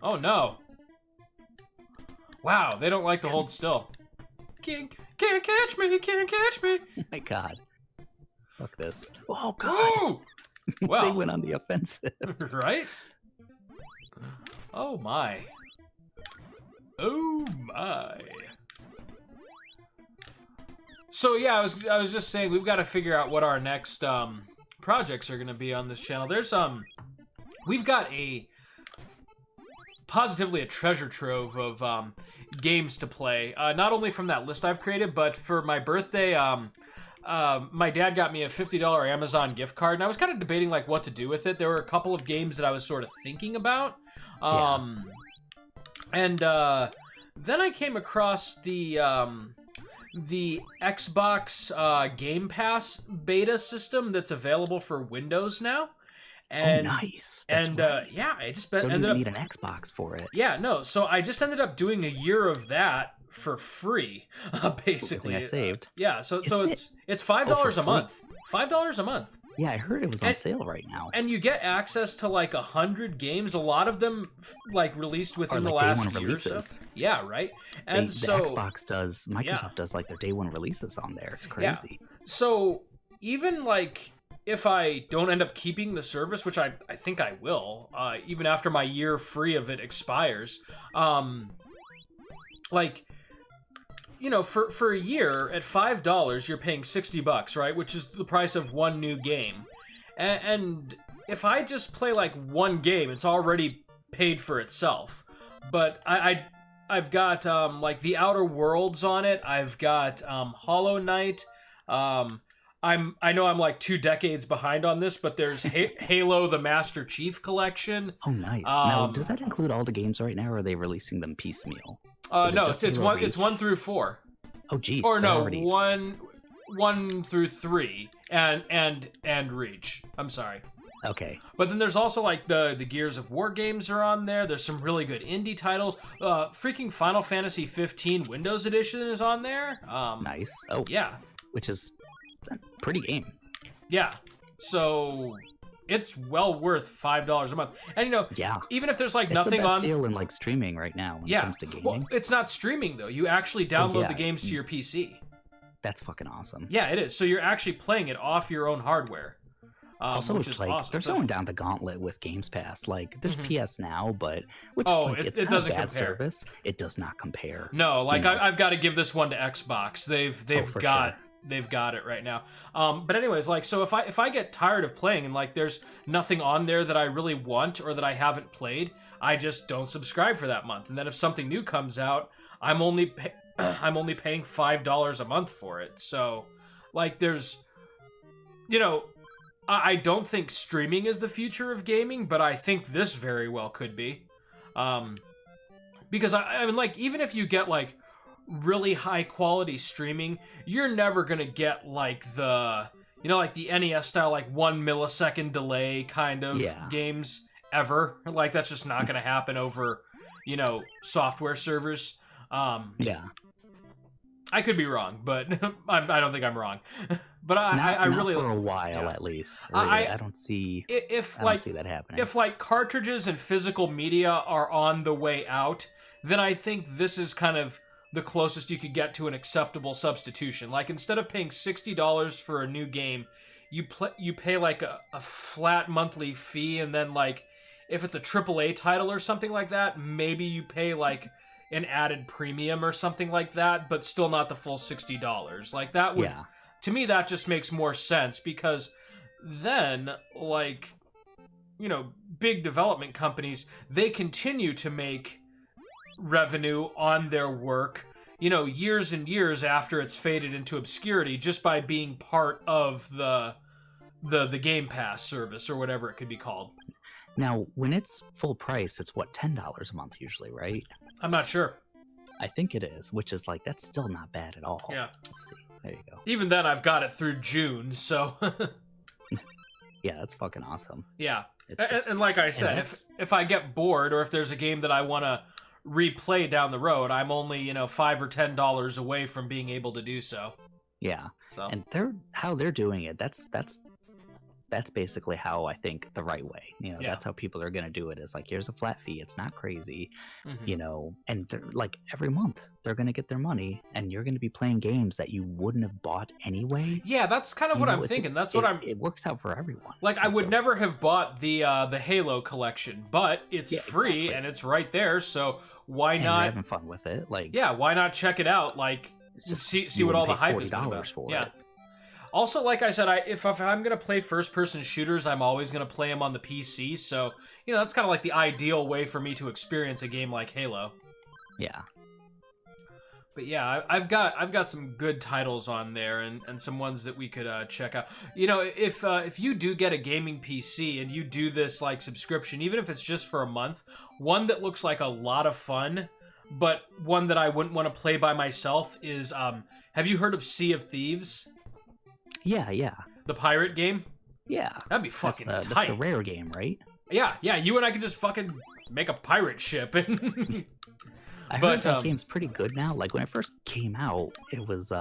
Oh, no. Wow, they don't like to hold still. Can't catch me, can't catch me. Oh my God. Fuck this. Oh, God. Ooh! Well, they went on the offensive. Right? Oh, my. Oh, my. So, yeah, I was just saying, we've got to figure out what our next projects are going to be on this channel. There's, we've got positively a treasure trove of games to play. Not only from that list I've created, but for my birthday, my dad got me a $50 Amazon gift card, and I was kind of debating like what to do with it. There were a couple of games that I was sort of thinking about. And then I came across the Xbox Game Pass beta system that's available for Windows now. And, nice. That's right. Yeah, I just don't even need an Xbox for it. Yeah, no. So I just ended up doing a year of that for free, basically. I saved. Yeah, so it's $5 a month. $5 a month. Yeah, I heard it was on sale right now. And you get access to like 100 games. A lot of them like released within the last year or so. Yeah, right. And the so Xbox does, Microsoft does like their day one releases on there. It's crazy. Yeah. So even like if I don't end up keeping the service, which I think I will, even after my year free of it expires, like, you know, for a year at $5, you're paying $60, right? Which is the price of one new game. And if I just play like one game, it's already paid for itself. But I've got like The Outer Worlds on it. I've got Hollow Knight. I know I'm like 2 decades behind on this, but there's Halo: The Master Chief Collection. Oh, nice. Now, does that include all the games right now, or are they releasing them piecemeal? No, it's 1 through 4. Oh, geez. Or no, 1 through 3 and Reach. I'm sorry. Okay. But then there's also like the Gears of War games are on there. There's some really good indie titles. Freaking Final Fantasy 15 Windows Edition is on there. Nice. Oh, yeah. Which is a pretty game. Yeah. So it's well worth $5 a month. And you know, even if there's like nothing the best on deal in like streaming right now when it comes to gaming. Well, it's not streaming though. You actually download the games to your PC. That's fucking awesome. Yeah, it is. So you're actually playing it off your own hardware. Also, which it's is like awesome. they're going down the gauntlet with Games Pass. Like, there's PS Now, but which is like it's it not doesn't a bad compare. service. It does not compare. No, like you know? I've got to give this one to Xbox. They've got it right now. But anyways, like so if I get tired of playing and like there's nothing on there that I really want or that I haven't played, I just don't subscribe for that month. And then if something new comes out, I'm only paying $5 a month for it. So like there's, you know, I don't think streaming is the future of gaming, but I think this very well could be. Because I mean, like, even if you get like really high quality streaming, you're never gonna get like the, you know, like the NES style, like 1 millisecond delay kind of games ever. Like that's just not gonna happen over, you know, software servers. I could be wrong, but I don't think I'm wrong. But I really for a while at least. Really, I don't see. I don't see that happening. If like cartridges and physical media are on the way out, then I think this is kind of the closest you could get to an acceptable substitution. Like instead of paying $60 for a new game, you pay like a flat monthly fee, and then like if it's a AAA title or something like that, maybe you pay like an added premium or something like that, but still not the full $60. Like that would, to me, that just makes more sense, because then, like, you know, big development companies, they continue to make revenue on their work, you know, years and years after it's faded into obscurity, just by being part of the Game Pass service or whatever it could be called. Now, when it's full price, it's what, $10 a month usually, right? I'm not sure. I think it is, which is like, that's still not bad at all. Yeah. Let's see. There you go. Even then, I've got it through June, so. Yeah, that's fucking awesome. Yeah. And like I said, if I get bored, or if there's a game that I want to replay down the road, I'm only, you know, $5 or $10 away from being able to do so. Yeah. So. And how they're doing it, that's basically how I think the right way. You know, that's how people are going to do it, is like, here's a flat fee. It's not crazy, you know, and they're like every month they're going to get their money, and you're going to be playing games that you wouldn't have bought anyway. Yeah, that's kind of what I'm thinking. It works out for everyone. Like I would never have bought the Halo collection, but it's free and it's right there. So why not? You're having fun with it. Like, yeah, why not check it out? Like, just see what all the hype is about. For it. Also, like I said, if I'm going to play first-person shooters, I'm always going to play them on the PC, so, you know, that's kind of like the ideal way for me to experience a game like Halo. Yeah. But yeah, I've got some good titles on there and some ones that we could check out. You know, if you do get a gaming PC and you do this like subscription, even if it's just for a month, one that looks like a lot of fun, but one that I wouldn't want to play by myself is have you heard of Sea of Thieves? Yeah. The pirate game? Yeah. That'd be fucking tight. That's the rare game, right? Yeah, you and I could just fucking make a pirate ship and I heard that game's pretty good now. Like when it first came out, it was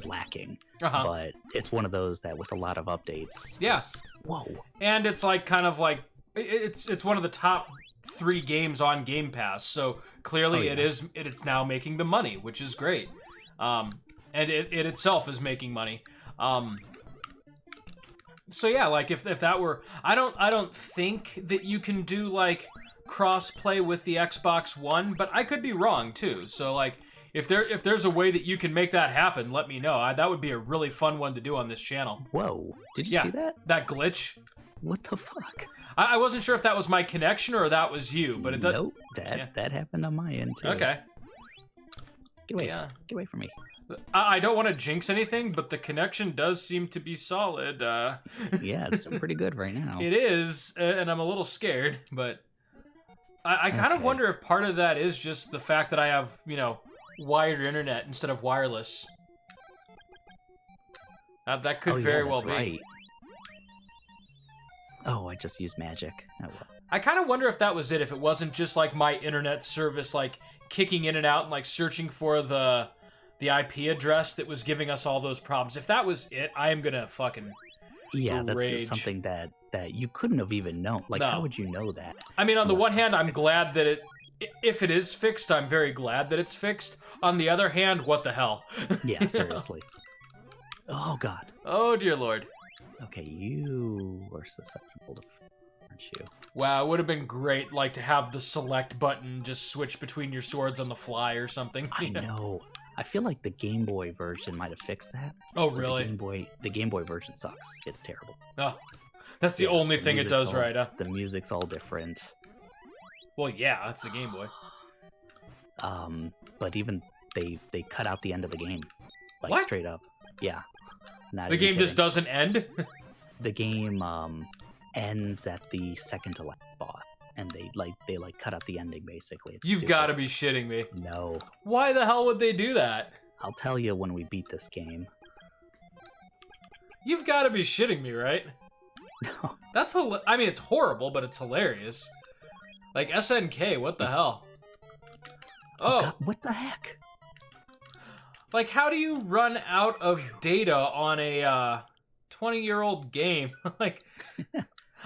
lacking. But it's one of those that with a lot of updates. Yeah. Whoa. And it's like kind of like it's one of the top 3 games on Game Pass. So clearly it's now making the money, which is great. And it itself is making money. So yeah, like if that were I don't think that you can do like cross-play with the Xbox One, but I could be wrong too. So like if there's a way that you can make that happen, let me know. That would be a really fun one to do on this channel. Whoa, did you see that? That glitch? What the fuck? I wasn't sure if that was my connection or that was you, but it does. Nope, that happened on my end too. Okay. Get away from me. I don't want to jinx anything, but the connection does seem to be solid. Yeah, it's doing pretty good right now. It is, and I'm a little scared, but I kind of wonder if part of that is just the fact that I have, you know, wired internet instead of wireless. That could very well be. Right. Oh, I just used magic. Oh, well. I kind of wonder if that was it, if it wasn't just like my internet service like kicking in and out and like searching for the IP address that was giving us all those problems. If that was it, I am gonna fucking that's something that you couldn't have even known. Like, how would you know that? I mean, on the one hand, I'm glad that if it is fixed, I'm very glad that it's fixed. On the other hand, what the hell? Yeah, seriously. Oh, God. Oh, dear Lord. Okay, you are susceptible to, aren't you? Wow, it would have been great, like, to have the select button just switch between your swords on the fly or something. I know. I feel like the Game Boy version might have fixed that. Oh, really? The Game Boy version sucks. It's terrible. Oh, that's the only thing it does right, huh? The music's all different. Well, yeah, that's the Game Boy. But even they cut out the end of the game. Like, what? Straight up. Yeah. The game just doesn't end? The game ends at the second to last boss. And they cut out the ending, basically. You've got to be shitting me. No. Why the hell would they do that? I'll tell you when we beat this game. You've got to be shitting me, right? No. I mean, it's horrible, but it's hilarious. Like, SNK, what the hell? Oh. God, what the heck? Like, how do you run out of data on a 20-year-old game? Like...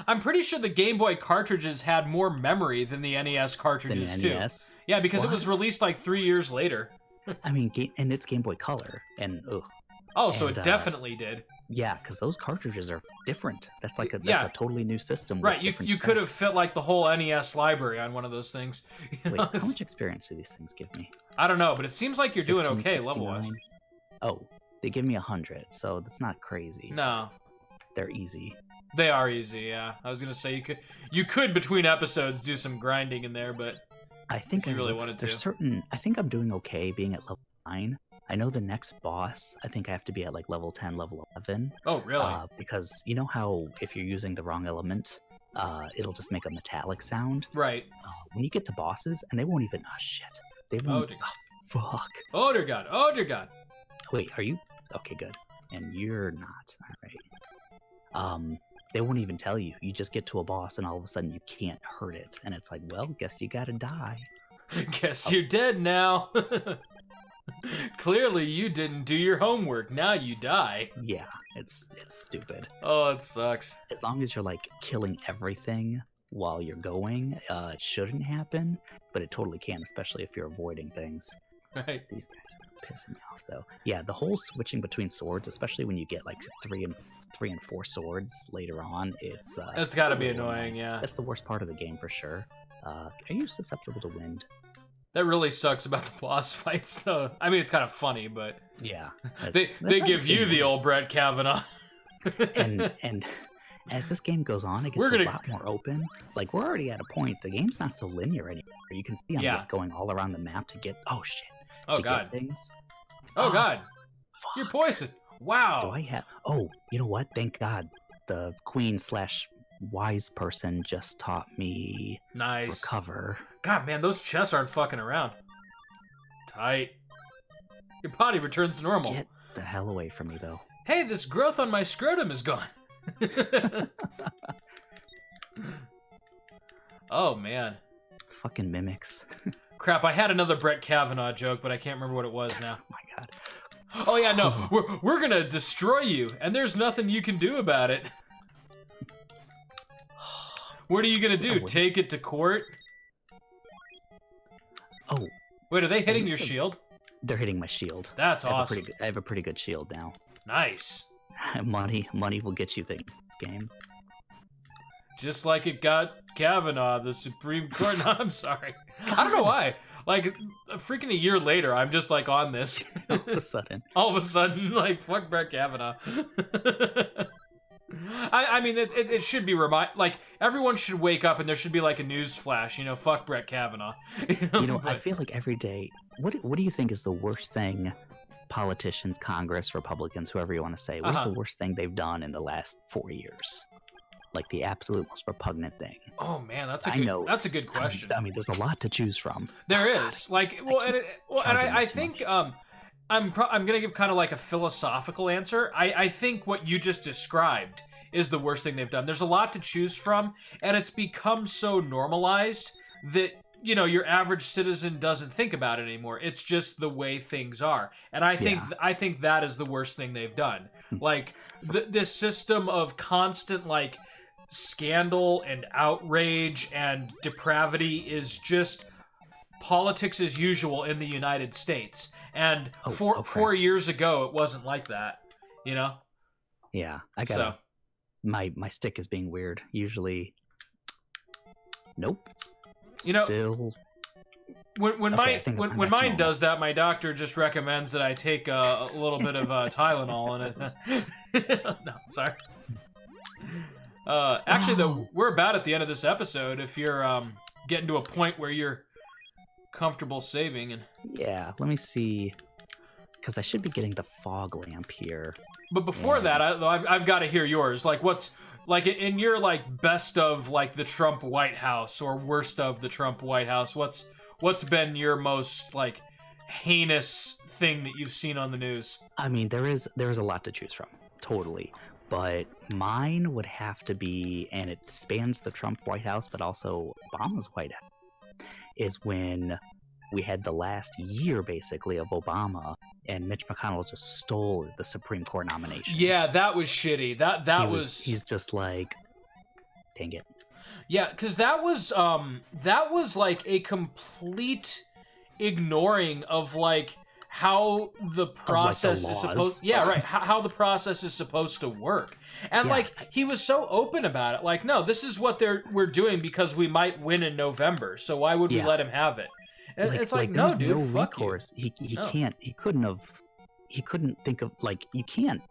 I'm pretty sure the Game Boy cartridges had more memory than the NES cartridges, too. Yeah, because it was released like 3 years later. I mean, and it's Game Boy Color, and ugh. Oh, so it definitely did. Yeah, because those cartridges are different. That's like that's a totally new system. Right, you could have fit like the whole NES library on one of those things. Wait, how much experience do these things give me? I don't know, but it seems like you're doing okay level-wise. Oh, they give me 100, so that's not crazy. No. They're easy. They are easy, yeah. I was gonna say you could between episodes do some grinding in there, but I think you really wanted to. I think I'm doing okay being at level 9. I know the next boss, I think I have to be at like level 10, level 11. Oh, really? Because you know how if you're using the wrong element, it'll just make a metallic sound? Right. When you get to bosses, and they won't even... Oh, shit. They won't... Oh, fuck. Oh, dear God. Oh, dear God. Wait, are you... Okay, good. And you're not. All right. They won't even tell you. You just get to a boss and all of a sudden you can't hurt it. And it's like, well, guess you gotta die. Guess you're dead now. Clearly you didn't do your homework. Now you die. Yeah, it's stupid. Oh, it sucks. As long as you're like killing everything while you're going, it shouldn't happen. But it totally can, especially if you're avoiding things. Right. These guys are pissing me off though. Yeah, the whole switching between swords, especially when you get like 3 and 4 swords later on, it's got to be annoying. Yeah, that's the worst part of the game for sure. Are you susceptible to wind? That really sucks about the boss fights, though. I mean, it's kind of funny, but yeah, they give you the old Brett Kavanaugh. and as this game goes on, it gets a lot more open. Like, we're already at a point, the game's not so linear anymore. You can see I'm going all around the map to get... Oh, shit. to get things. Oh God, you're poisoned. Wow. Do I have? Oh, you know what? Thank God, the queen/wise person just taught me recover. God, man, those chests aren't fucking around. Tight. Your body returns to normal. Get the hell away from me, though. Hey, this growth on my scrotum is gone. Oh, man. Fucking mimics. Crap, I had another Brett Kavanaugh joke, but I can't remember what it was now. Oh, my God. Oh, yeah, no. We're gonna destroy you, and there's nothing you can do about it. What are you gonna do? Take it to court? Oh. Wait, are they hitting your shield? They're hitting my shield. That's awesome. I have a pretty good shield now. Nice. Money will get you things in this game. Just like it got Kavanaugh, the Supreme Court. No, I'm sorry. I don't know why. Like, freaking a year later, I'm just, like, on this. All of a sudden. All of a sudden, like, fuck Brett Kavanaugh. I mean, it should be like, everyone should wake up and there should be, like, a news flash, you know, fuck Brett Kavanaugh. I feel like every day, what do you think is the worst thing politicians, Congress, Republicans, whoever you want to say, what's the worst thing they've done in the last 4 years? Like the absolute most repugnant thing. Oh man, that's a good question. I mean, there's a lot to choose from. There is. Like, I think I'm gonna give kind of like a philosophical answer. I think what you just described is the worst thing they've done. There's a lot to choose from, and it's become so normalized that, you know, your average citizen doesn't think about it anymore. It's just the way things are. And I think that is the worst thing they've done. Like, this system of constant, like, scandal and outrage and depravity is just politics as usual in the United States. And 4 years ago, it wasn't like that, you know? Yeah, I got my stick is being weird. Usually, nope. You know, still. When mine does that, my doctor just recommends that I take a little bit of Tylenol in it. No, sorry. Actually, though, we're about at the end of this episode. If you're getting to a point where you're comfortable saving, and yeah, let me see, because I should be getting the fog lamp here. But before that, I've got to hear yours. Like, what's like in your like best of like the Trump White House or worst of the Trump White House? What's been your most like heinous thing that you've seen on the news? I mean, there is a lot to choose from, totally. But mine would have to be, and it spans the Trump White House, but also Obama's White House, is when we had the last year, basically, of Obama, and Mitch McConnell just stole the Supreme Court nomination. Yeah, that was shitty. He's just like, dang it. Yeah, because that was like a complete ignoring of like how the process is supposed. Yeah, right. How the process is supposed to work, and like he was so open about it. Like, no, this is what we're doing because we might win in November. So why would we let him have it? And it's like no, dude, no fuck recourse. He can't. He couldn't think of like you can't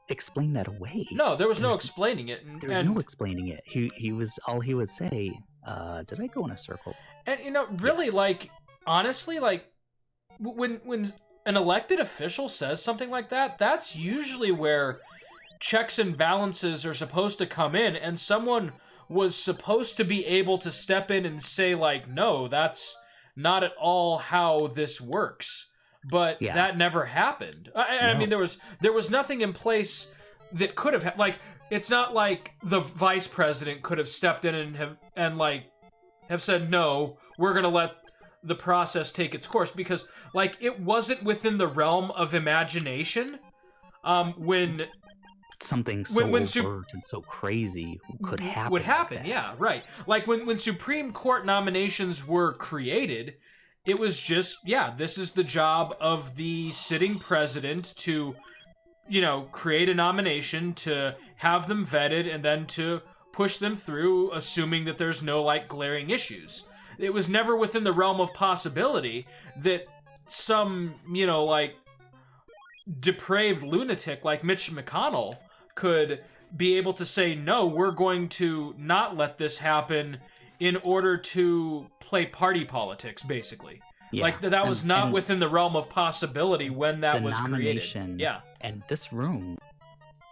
explain that away. No, there was no explaining it. There's no explaining it. He was all he would say. Did I go in a circle? And you know, really, like honestly, like when an elected official says something like that, that's usually where checks and balances are supposed to come in, and someone was supposed to be able to step in and say like, no, that's not at all how this works. But that never happened. I mean, there was nothing in place that could have like. It's not like the vice president could have stepped in and have said no. We're gonna let the process take its course, because like it wasn't within the realm of imagination. When something so overt and so crazy could happen. Would happen, yeah, right. Like when Supreme Court nominations were created. It was just, this is the job of the sitting president to, you know, create a nomination, to have them vetted, and then to push them through, assuming that there's no, like, glaring issues. It was never within the realm of possibility that some, you know, like, depraved lunatic like Mitch McConnell could be able to say, no, we're going to not let this happen in order to play party politics, basically. Yeah. Like that was not within the realm of possibility when that was created. Yeah. And this room,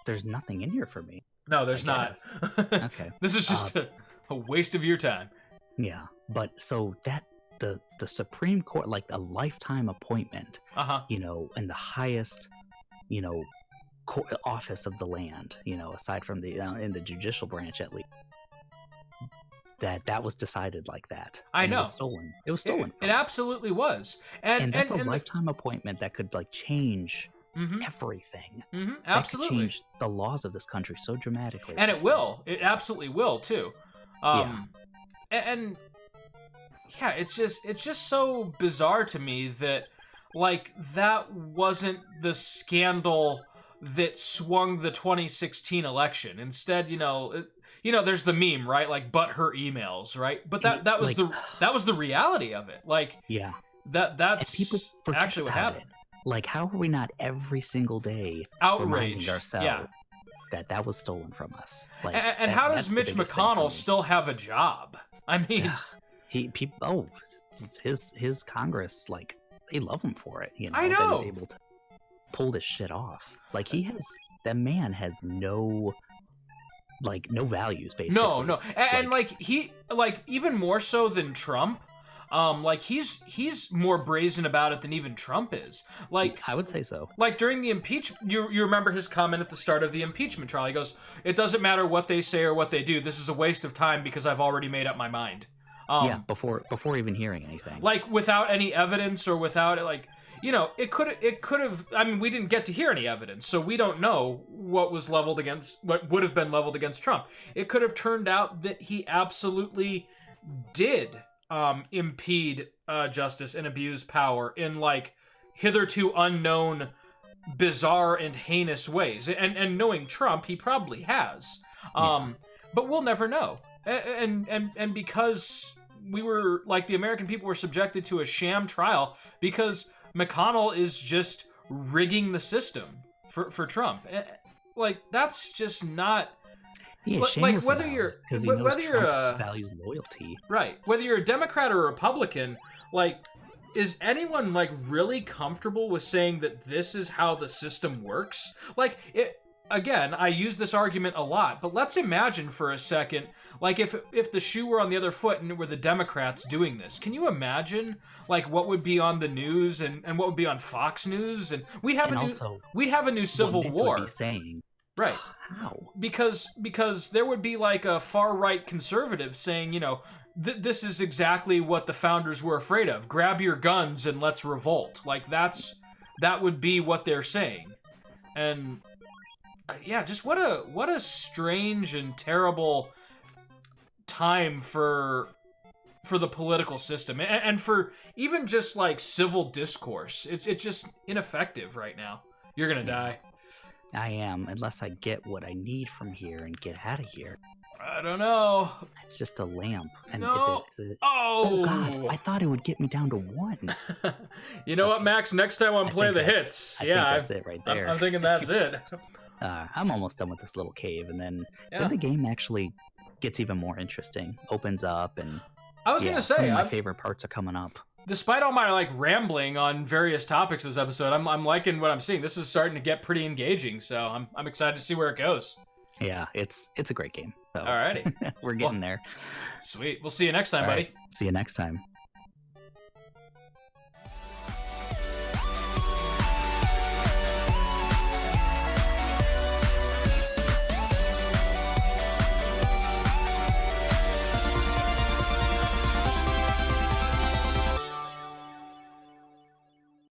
there's nothing in here for me. No, there's not. Okay. This is just a waste of your time. Yeah. But so that the Supreme Court, like a lifetime appointment, you know, in the highest, you know, office of the land, you know, aside from the in the judicial branch at least, that was decided like that. I know. It was stolen. It absolutely was. And that's a lifetime appointment that could like change everything. Absolutely. That could change the laws of this country so dramatically. And it will. It absolutely will too. And yeah, it's just so bizarre to me that like that wasn't the scandal that swung the 2016 election. Instead, you know, there's the meme, right? Like, but her emails, right? But that was like, the reality of it. Like, yeah, that's people actually what happened. Like, how are we not every single day outraged ourselves that was stolen from us? Like, and how does Mitch McConnell still have a job? I mean, his Congress, like, they love him for it. You know, I know. That he's able to pull this shit off. Like, that man has no values, basically. No. And like he, like, even more so than Trump, like he's more brazen about it than even Trump is. Like, I would say so. Like during the impeachment, you remember his comment at the start of the impeachment trial. He goes, "It doesn't matter what they say or what they do. This is a waste of time because I've already made up my mind." Before even hearing anything. Like, without any evidence or without it, like, you know, it could have. I mean, we didn't get to hear any evidence, so we don't know what would have been leveled against Trump. It could have turned out that he absolutely did impede justice and abuse power in like hitherto unknown, bizarre and heinous ways. And knowing Trump, he probably has. But we'll never know. And because we were, like, the American people were subjected to a sham trial because McConnell is just rigging the system for Trump. Like, that's just not... Yeah, like, whether you're values loyalty. Right. Whether you're a Democrat or a Republican, like, is anyone, like, really comfortable with saying that this is how the system works? Like, again, I use this argument a lot, but let's imagine for a second, like, if the shoe were on the other foot and it were the Democrats doing this. Can you imagine, like, what would be on the news and what would be on Fox News? And we'd have a new civil war. Would be saying, right. How? Because there would be, like, a far-right conservative saying, you know, this is exactly what the founders were afraid of. Grab your guns and let's revolt. Like, that would be what they're saying. And... yeah, just what a strange and terrible time for the political system and for even just like civil discourse. It's just ineffective right now. You're gonna die. I am, unless I get what I need from here and get out of here. I don't know. It's just a lamp. And no. Is it... Oh God! I thought it would get me down to 1. You know what, Max? Next time on Play the Hits, I think that's it right there. I'm thinking that's it. I'm almost done with this little cave, and then the game actually gets even more interesting. Opens up, and I was gonna say some of my favorite parts are coming up. Despite all my like rambling on various topics this episode, I'm liking what I'm seeing. This is starting to get pretty engaging, so I'm excited to see where it goes. Yeah, it's a great game. So. Alrighty, we're getting there. Sweet. We'll see you next time, buddy. See you next time.